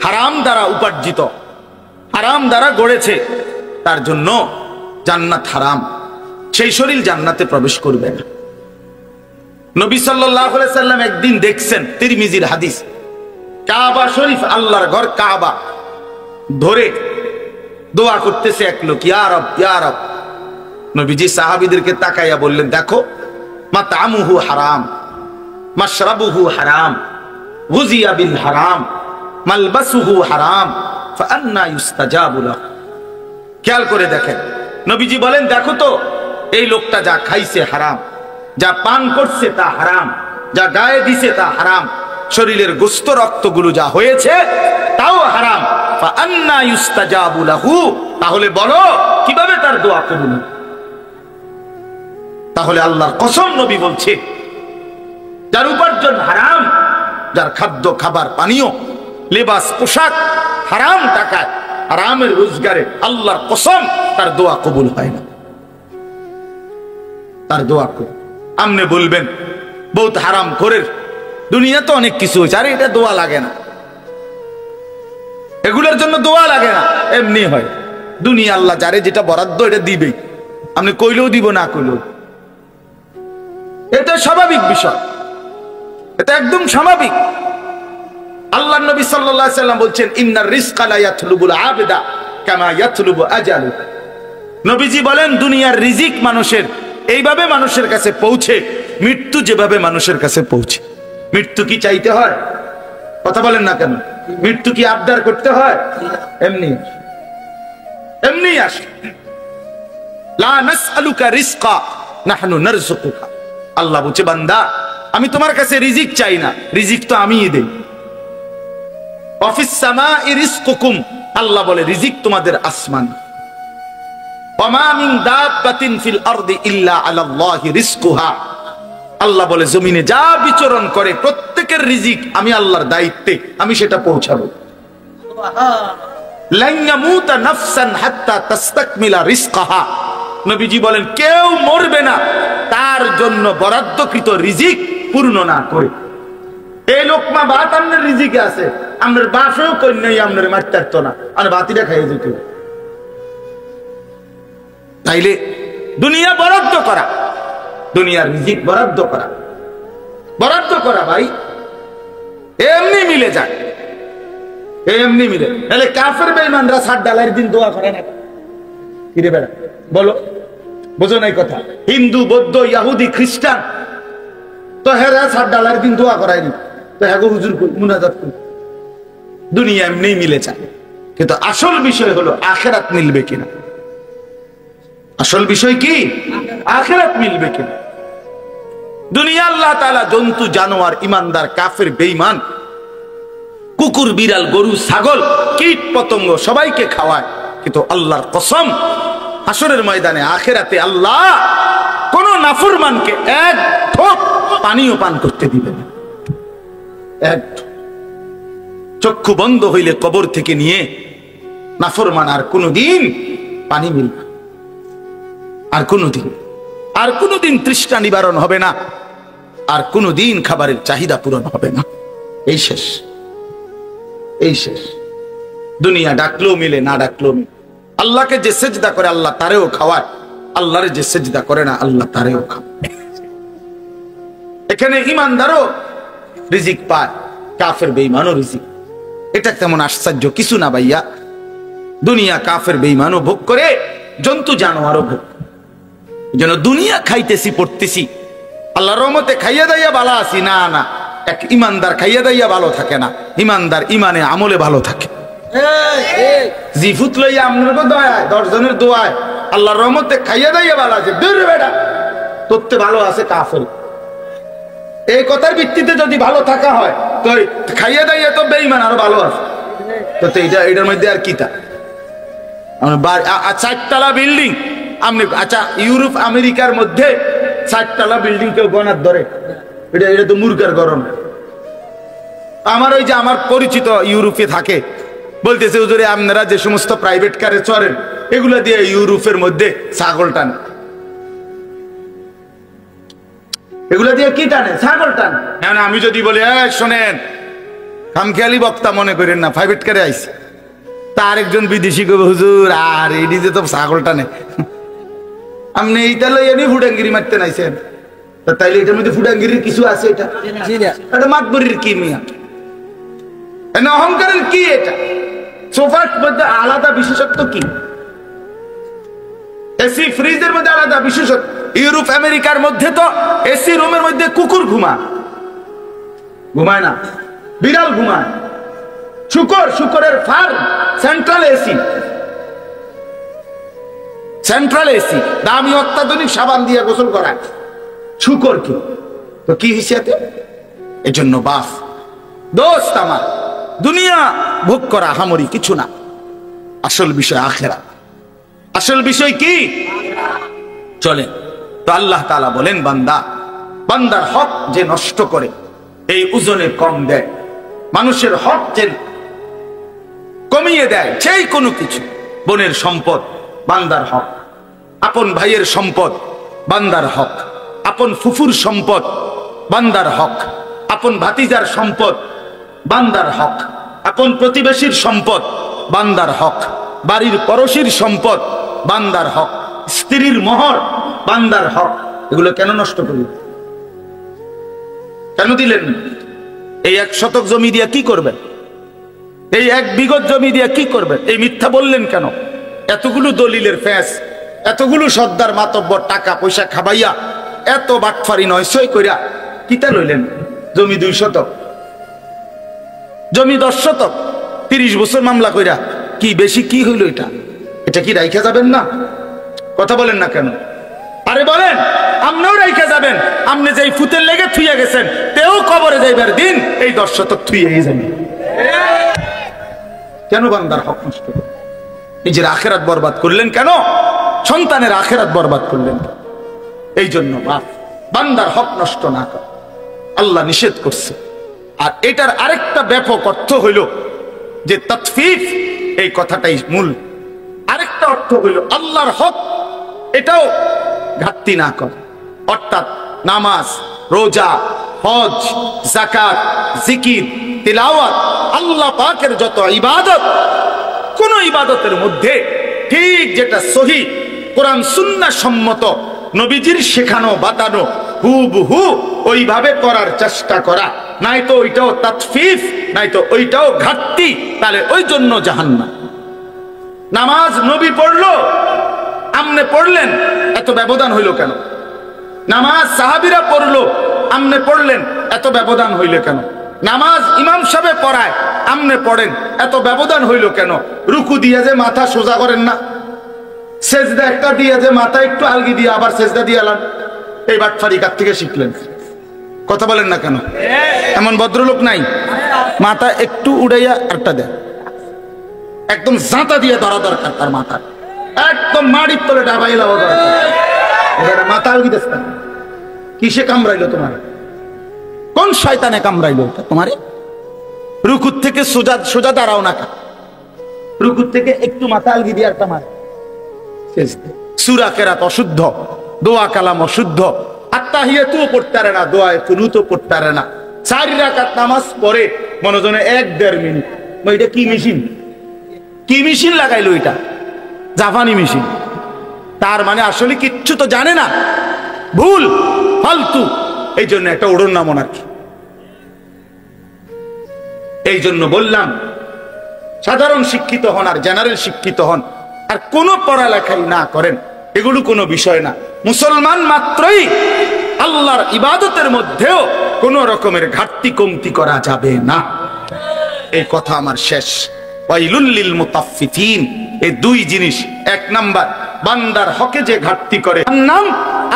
হারাম দ্বারা উপার্জিত, হারাম দ্বারা গড়েছে, তার জন্য জান্নাত হারাম, সেই শরীর জান্নাতে প্রবেশ করবে না। নবী সাল্লাল্লাহু আলাইহি সাল্লাম একদিন দেখছেন, তিরমিজির হাদিস, কাবা শরীফ, আল্লাহর ঘর কাবা ধরে দোয়া করতেছে এক লোক, ইয়া রব ইয়া রব। নবীজি সাহাবীদেরকে তাকাইয়া বললেন, দেখো, মাতআমুহু হারাম, মাশরাবুহু হারাম, গুজিয়া বিল হারাম, মালবাসুহু হারাম, ফাআন্না ইউস্তাজাবু লাহু। খেয়াল করে দেখেন, নবীজি বলেন, দেখো তো, এই লোকটা যা খাইছে হারাম, যা পান করছে তা হারাম, যা গায়ে দিছে তা হারাম, শরীরের গোশত রক্তগুলো যা হয়েছে তাও হারাম। ফাআন্না ইউস্তাজাবু লাহু, তাহলে বলো কিভাবে তার দোয়া কবুল হবে? তাহলে আল্লাহর কসম নবী বলছে, যার উপার্জন হারাম, যার খাদ্য খাবার পানীয় লেবাস পোশাক হারাম টাকায়, হারামের রোজগারে, আল্লাহর কসম তার দোয়া কবুল হয় না, তার দোয়া কবুল। আপনি বলবেন বহুত হারাম করে দুনিয়া তো অনেক কিছু হয়েছে, আরে এটা দোয়া লাগে না, এগুলোর জন্য দোয়া লাগে না, এমনি হয়। দুনিয়া আল্লাহ যারে যেটা বরাদ্দ এটা দিবেই, আপনি কইলেও দিব, না কইলেও। এটা স্বাভাবিক বিষয়, এটা একদম স্বাভাবিক। আল্লাহর নবী সাল্লাল্লাহু আলাইহি সাল্লাম বলছেন, ইন্নার রিজকা লা ইয়াতলুবুল আবদা কামা ইয়াতলুবু আজালু। নবীজি বলেন, দুনিয়ার রিজিক মানুষের এইভাবে মানুষের কাছে পৌঁছে, মৃত্যু যেভাবে মানুষের কাছে পৌঁছে। মৃত্যু কি চাইতে হয়? কথা বলেন না কেন? মৃত্যু কি আবদার করতে হয়? এমনি এমনি আসে। লা নাসআলুকা রিজকা নাহনু নারযুকুকা। আল্লাহ বলছে, বান্দা, আমি তোমার কাছে রিজিক চাই না, রিজিক তো আমিই দেই। অফিস সামাই রিজকুকুম, আল্লাহ বলে রিজিক তোমাদের আসমান। ওয়ামা মিন দাব্বাতিন ফিল আরদি ইল্লা আলাল্লাহি রিজকুহা, আল্লাহ বলে জমিনে যা বিচরণ করে প্রত্যেকের রিজিক আমি আল্লাহর দায়িত্বে, আমি সেটা পৌঁছাবো। লান ইয়ামুতা নাফসান হাত্তা তাস্তাকমিলা রিজকাহা। নবীজি বলেন, কেউ মরবে না তার জন্য বরাদ্দকৃত রিজিক পূর্ণ না করে। এই লোকমা ভাত আপনার রিজিকে আছে, আপনার বাসও কন্যাই আপনার মারতে পারতো না, আর বাতিটা খাইয়ে যেত। তাইলে দুনিয়া বরাদ্দ করা, দুনিয়ার রিজিক বরাদ্দ করা, বরাদ্দ করা ভাই এমনি মিলে যায়, এমনি মিলে। তাহলে কাফের বেঈমানরা সাত ডালার দিন দোয়া করে না, কিরে বেড়া বলো, বোঝো নাই কথা? হিন্দু, বৌদ্ধ, ইহুদি, খ্রিস্টান তো হেরা সাত ডালার দিন দোয়া করায়নি, তো হ্যাঁ হুজুর মুনাজাত করি। দুনিয়া এমনি মিলে যায়, কিন্তু আসল বিষয় হলো আখিরাত মিলবে কিনা। আসল বিষয় কি? আখিরাত মিলবে কিনা। দুনিয়া আল্লাহ তাআলা জন্তু জানোয়ার, ইমানদার, কাফের, বেঈমান, কুকুর, বিড়াল, গরু, ছাগল, কীট পতঙ্গ সবাইকে খাওয়ায়, কিন্তু আল্লাহর কসম হাসরের ময়দানে আখিরাতে আল্লাহ কোন নাফরমানকে এক ঢোক পানিও পান করতে দিবে না। এক চক্ষু বন্ধ হইলে কবর থেকে নিয়ে নাফরমান আর কোনদিন পানি মিলবে, আর কোনদিন তৃষ্ণা নিবারণ হবে না, আর কোনদিন খাবারের চাহিদা পূরণ হবে না। এই শেষ, এই শেষ। দুনিয়া ডাকলেও মিলে, না ডাকলেও মিলে। আল্লাহকে যে সেজদা করে আল্লাহ তারেও খাওয়ায়, আল্লাহরে যে সেজদা করে না আল্লাহ তারেও খাওয়ায়। এখানে ইমানদারও রিজিক পায়, কাফের বেঈমানও রিজিক। এটা তেমন আশ্চর্য কিছু না ভাইয়া। দুনিয়া কাফের বেঈমানও ভোগ করে, জন্তু জানোয়ারও ভোগ। এই জন্য দুনিয়া খাইতেছি পড়তেছি, আল্লাহর রহমতে খাইয়া দাইয়া ভালো আছি না, না। এক ইমানদার খাইয়া দাইয়া ভালো থাকে না, ইমানদার ইমানে আমলে ভালো থাকে। জিফুত লইয়া আপনার দোয়ায় 10 জনের দোয়ায় আল্লাহর রহমতে খাইয়া দাইয়া ভালো আছে, দূর বেটা তোরতে ভালো আছে কাফের। এই কথার ভিত্তিতে যদি ভালো থাকা হয় তো খাইয়া দাইয়া তো বেঈমান আরো ভালো আছে। তো এটার মধ্যে আর কিতা 4 তলা বিল্ডিং আপনি, আচ্ছা ইউরোপ আমেরিকার মধ্যে 4 তলা বিল্ডিং কেউ গনার ধরে? এটা তো মুরগার গরম। আমার ওই যে আমার পরিচিত ইউরোপে থাকে, বলতেছে হুজুরে আপনারা যে সমস্ত প্রাইভেট কারে চড়েন এগুলা দিয়ে ইউরোপের মধ্যে ছাগল টানে। এগুলা দিয়ে কি টানে? ছাগল টানে। এখন আমি যদি বলি শোনেন, খামখেয়ালি বক্তা মনে করেন না, প্রাইভেট কারে আইছে, তার একজন বিদেশি কবে হুজুর আর এদিকে তো ছাগল টানে, আপনি এইটা লই এনে ফুডাঙ্গিরি মারতে নাইছেন, তাইলে এটার মধ্যে ফুডাঙ্গিরির কিছু আছে? এটা মাতবরির কি মিয়া, অহংকারের কি? এটা সোফার মধ্যে আলাদা বিশেষত্ব কি? এসি ফ্রিজের মধ্যে আলাদা বিশেষত্ব। ইউরোপ আমেরিকার মধ্যে তো এসি রুমের মধ্যে কুকুর ঘুমায় না, বিড়াল ঘুমায়, শুকরের ফার্ম, সেন্ট্রাল এসি, দামি অত্যাধুনিক সাবান দিয়ে গোসল করায় শুকর কি? তো কি হিসেবে? এজন্য বাস দোস্ত আমার, দুনিয়া ভোগ করা হামরি কিছু না, আসল বিষয় আখিরাত। আসল বিষয় কি? চলে তো আল্লাহ তাআলা বলেন, বান্দার হক যে নষ্ট করে এই ওজনে কম দেয়, মানুষের হক যে কমিয়ে দেয়, সেই কোনো কিছু, বোনের সম্পদ বান্দার হক, আপন ভাইয়ের সম্পদ বান্দার হক, আপন ফুফুর সম্পদ বান্দার হক, আপন ভাতিজার সম্পদ বান্দার হক, আপন প্রতিবেশীর সম্পদ বান্দার হক, বাড়ির পড়শির সম্পদ বান্দার হক, স্ত্রীর মোহর বান্দার হক। এগুলো কেন নষ্ট করলেন? কেন দিলেন? এই 1 শতক জমি দিয়ে কি করবেন? এই 1 বিঘত জমি দিয়ে কি করবেন? এই মিথ্যা বললেন কেন? এতগুলো দলিলের ফ্যাস, এতগুলো সর্দার মাতব্বর টাকা পয়সা খাবাইয়া, এত বাটফারি নয় সই কইরা কিতা লইলেন? জমি 2 শতক, জমি 10 শতক, 30 বছর মামলা কইরা কি বেশি কি হইল? এটা কি রাইখা যাবেন না? কথা বলেন না কেন? আরে বলেন, আপনিও রাইখা যাবেন। আপনি যেই ফুতের লেগে থুইয়া গেছেন, তেও কবরে যাইবার দিন এই 10 শতক থুইয়া যাবেন। কেন বান্দার হক নষ্ট করলেন? নিজের আখেরাত বরবাদ করলেন কেন? সন্তানের আখেরাত বরবাদ করলেন। এই জন্য বান্দার হক নষ্ট না কর, আল্লাহ নিষেধ করছে। আর এটার আরেকটা ব্যাপক অর্থ হইল যে তাতফিফ, এই কথাটাই মূল। আরেকটা অর্থ হইল আল্লাহর হক এটাও ঘাটতি না কর, অর্থাৎ নামাজ, রোজা, হজ, যাকাত, জিকির, তিলাওয়াত, আল্লাহ পাকের যত ইবাদত, কোন ইবাদতের মধ্যে ঠিক যেটা সহি কোরআন সুন্নাহ সম্মত, নবীজির শেখানো বাতানো হুবহু ওইভাবে করার চেষ্টা করা, নাই তো ওইটাও তাতফিফ, নাই তো ওইটাও ঘাটতি, তাহলে ওই জন্য জাহান্নাম। নামাজ নবী পড়লো, আমনে পড়লেন, এত ব্যবধান হইল কেন? নামাজ সাহাবীরা পড়লো, আমনে পড়লেন, এত ব্যবধান হইল কেন? নামাজ ইমাম সাহেব পড়ায়, আমনে পড়েন, এত ব্যবধান হইল কেন? রুকু দিয়ে যে মাথা সোজা করেন না, সেজদা একটা দিয়ে যে মাথা একটু আলগি দিয়ে আবার সেজদা দিয়ে আলান, এই বাটফারি কার থেকে শিখলেন? কথা বলেন না কেন? এমন ভদ্রলোক নাই মাথা একটু উড়াইয়া একটা দেয়, একদম জাঁতা দিয়ে ধরা দরকার, তার মাথা একদম মাড়ির তলে ডাবাইলা দরকার। মাথা আলগি দেশ কিসে কামড়াইলো তোমার? কোন শয়তানে কামড়াইলো তোমারে? রুকুর থেকে সোজা দাঁড়াও না, রুকুর থেকে একটু মাথা আলগি দিয়ে একটা মারে। সূরা কেরাত অশুদ্ধ, দোয়া কালাম অশুদ্ধ, আত্তাহিয়াতুও পড়তে পারে না, দোয়ায়ে কুনুতও পড়তে পারে না। 4 রাকাত নামাজ পড়ে মনোজনে 1-1.5 মিনিট। এটা কি মেশিন? কি মেশিন লাগাইলো? এটা জাপানি মেশিন। তার মানে আসলে কিচ্ছু তো জানে না, ভুল ফালতু। এই জন্য একটা ওড়ন নাম আর কি, এই জন্য বললাম, সাধারণ শিক্ষিত হন আর জেনারেল শিক্ষিত হন আর কোনো পড়ালেখাই না করেন, এগুলো কোনো বিষয় না। মুসলমান মাত্রই আল্লাহর ইবাদতের মধ্যেও কোনো রকমের ঘাটতি কমতি করা যাবে না। এই কথা আমার শেষ। ওয়াইলুল লিল মুতাফফিফিন, এই দুই জিনিস। এক নাম্বার, বান্দার হকে যে ঘাটতি করে জাহান্নাম,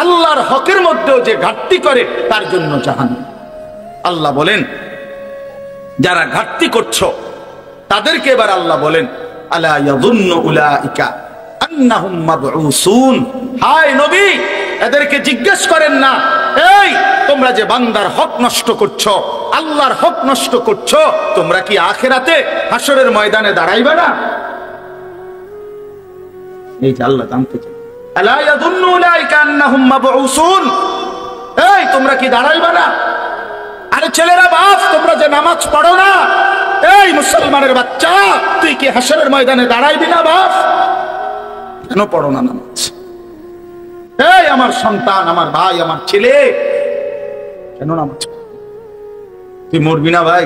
আল্লাহর হকের মধ্যেও যে ঘাটতি করে তার জন্য জাহান্নাম। আল্লাহ বলেন যারা ঘাটতি করছো তাদেরকে এবার আল্লাহ বলেন আলা ইয়াযুন্নু উলাইকা আন্নাহুম মাবউসুন। হায় নবী, এদেরকে জিজ্ঞেস করেন না, এই তোমরা যে বান্দার হক নষ্ট করছো, আল্লাহর হক নষ্ট করছো, তোমরা কি আখিরাতে হাসরের ময়দানে দাঁড়াইবে না? এই যে আল্লাহ জানতে চায়, আলা ইয়াযুন্নু উলাইকা আন্নাহুম মাবউসুন, এই তোমরা কি দাঁড়াইবে না? আরে ছেলেরা, বাপ, তোমরা যে নামাজ পড়ো না, এই মুসলমানের বাচ্চা, তুই কি হাসরের ময়দানে দাঁড়াইবি না? বাপ, কেন পড়ো না নামাজ? এই আমার সন্তান, আমার ভাই, আমার ছেলে, কেন নামাজ পড়ো? তুই মরবি না ভাই?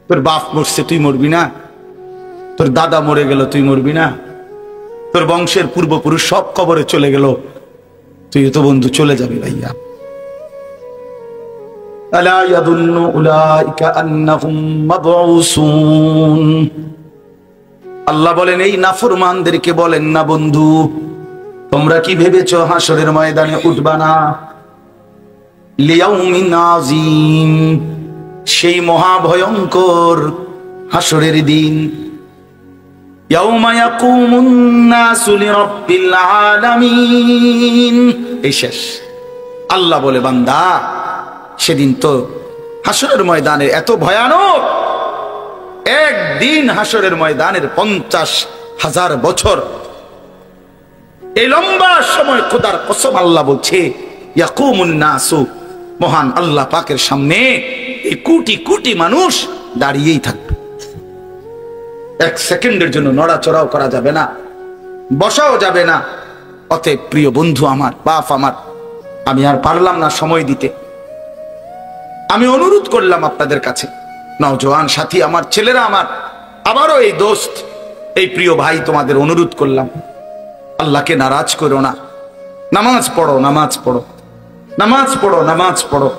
তোর বাপ মরছে, তুই মরবি না? তোর দাদা মরে গেল, তুই মরবি না? তোর বংশের পূর্বপুরুষ সব কবরে চলে গেল, তুই তো বন্ধু চলে যাবি ভাইয়া। আলা ইয়াযুন্নু উলাইকা আন্নাহুম মাবউসুন। আল্লাহ বলেন এই নাফরমানদেরকে বলেন না, বন্ধু তোমরা কি ভেবেছো হাসরের ময়দানে উঠবা না? লিয়াউমিন আযীম, সেই মহাভয়ঙ্কর হাসরের দিন। ইয়াউমা ইয়াকুমুন নাসু লিরাব্বিল আলামিন। এই শেষ। আল্লাহ বলে বান্দা, সেদিন তো হাসরের ময়দানের এত ভয়ানক, একদিন হাসরের ময়দানের 50,000 বছর, এই লম্বা সময় খোদার কসম আল্লাহ বলছে ইয়াকুমুন নাসু, মহান আল্লাহ পাকের সামনে এই কোটি কোটি মানুষ দাঁড়িয়েই থাকবে। এক সেকেন্ডের জন্য নড়াচড়াও করা যাবে না, বসাও যাবে না। অতএব প্রিয় বন্ধু আমার, বাপ আমার, আমি আর পারলাম না সময় দিতে। আমি অনুরোধ করলাম আপনাদের কাছে, নওজোয়ান সাথী আমার, ছেলেরা আমার, আবারও এই দোস্ত, এই প্রিয় ভাই, তোমাদের অনুরোধ করলাম, আল্লাহকে নারাজ করো না। নামাজ পড়ো, নামাজ পড়ো, নামাজ পড়ো, নামাজ পড়ো।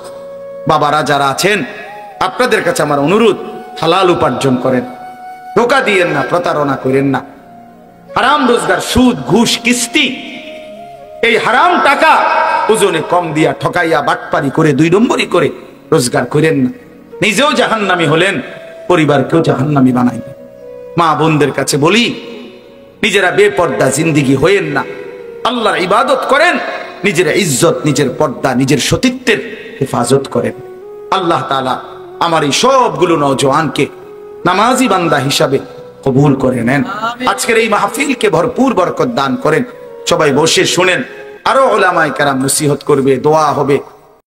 বাবারা যারা আছেন, আপনাদের কাছে আমার অনুরোধ, হালাল উপার্জন করেন, ধোঁকা দিয়েন না, প্রতারণা করেন না। হারাম রোজগার, সুদ, ঘুষ, কিস্তি, এই হারাম টাকা ওজনে কম দিয়া ঠকাইয়া বাটপারি করে 2 নম্বরই করে রোজগার করেন না। নিজেও জাহান্নামী হলেন, পরিবারকেও জাহান্নামী বানাইবেন। মা বোনদের কাছে বলি, নিজেরা বেপর্দা জিন্দিগি হইেন না, আল্লাহর ইবাদত করেন, নিজের ইজ্জত, নিজের পর্দা, নিজের সতীত্বের হেফাজত করেন। আল্লাহ তাআলা আমার এই সবগুলো নওজোয়ানকে নামাজি বান্দা হিসাবে কবুল করে নেন। আজকের এই মাহফিলকে ভরপুর বরকত দান করেন। সবাই বসে শুনেন, আরো উলামায়ে কেরাম নসিহত করবে, দোয়া হবে।